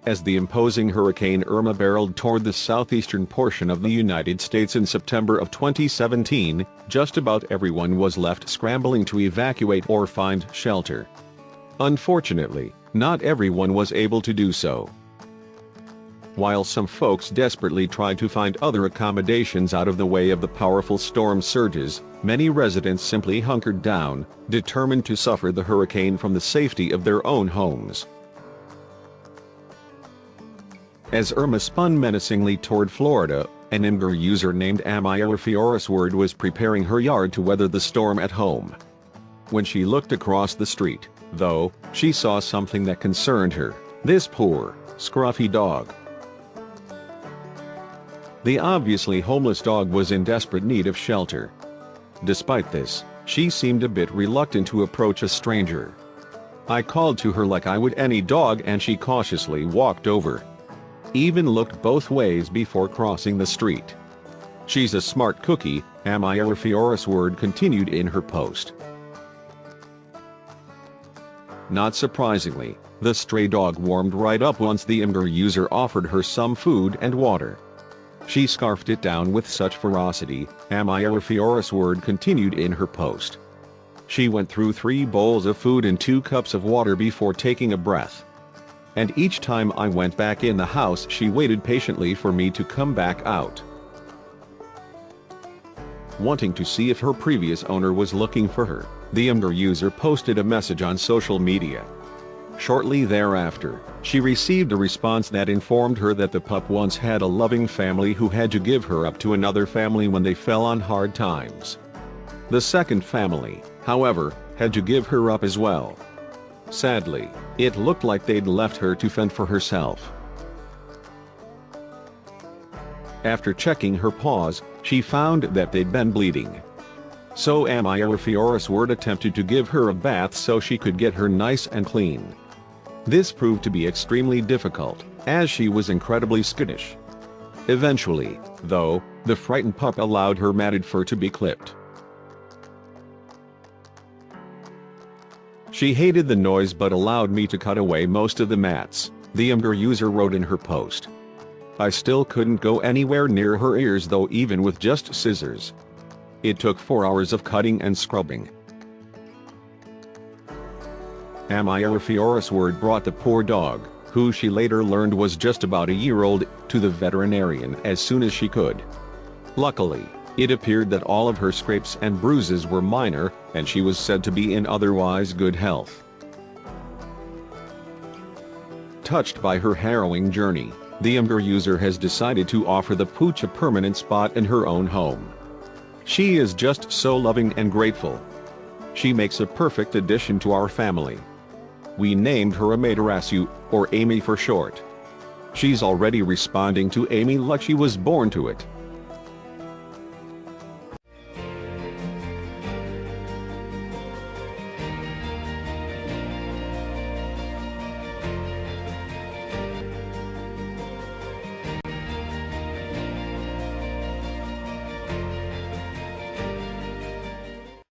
As the imposing Hurricane Irma barreled toward the southeastern portion of the United States in September of 2017, just about everyone was left scrambling to evacuate or find shelter. Unfortunately, not everyone was able to do so. While some folks desperately tried to find other accommodations out of the way of the powerful storm surges, many residents simply hunkered down, determined to suffer the hurricane from the safety of their own homes. As Irma spun menacingly toward Florida, an Imgur user named Amira Fiorisword was preparing her yard to weather the storm at home. When she looked across the street, though, she saw something that concerned her: this poor, scruffy dog. The obviously homeless dog was in desperate need of shelter. Despite this, she seemed a bit reluctant to approach a stranger. I called to her like I would any dog, and she cautiously walked over. Even looked both ways before crossing the street. "She's a smart cookie," Amira Fiorisword continued in her post. Not surprisingly, the stray dog warmed right up once the Imgur user offered her some food and water. She scarfed it down with such ferocity, Amira Fiorisword continued in her post. She went through 3 bowls of food and 2 cups of water before taking a breath. And each time I went back in the house, she waited patiently for me to come back out. Wanting to see if her previous owner was looking for her, the Imgur user posted a message on social media. Shortly thereafter, she received a response that informed her that the pup once had a loving family who had to give her up to another family when they fell on hard times. The second family, however, had to give her up as well. Sadly, it looked like they'd left her to fend for herself. After checking her paws, she found that they'd been bleeding. So Amira Fiorisword attempted to give her a bath so she could get her nice and clean. This proved to be extremely difficult, as she was incredibly skittish. Eventually, though, the frightened pup allowed her matted fur to be clipped. "She hated the noise but allowed me to cut away most of the mats," the Imgur user wrote in her post. "I still couldn't go anywhere near her ears though, even with just scissors. It took 4 hours of cutting and scrubbing." Amira Fiorisword brought the poor dog, who she later learned was just about a year old, to the veterinarian as soon as she could. Luckily, it appeared that all of her scrapes and bruises were minor, and she was said to be in otherwise good health. Touched by her harrowing journey, the Imgur user has decided to offer the pooch a permanent spot in her own home. "She is just so loving and grateful. She makes a perfect addition to our family. We named her Amaterasu, or Amy for short. She's already responding to Amy like she was born to it."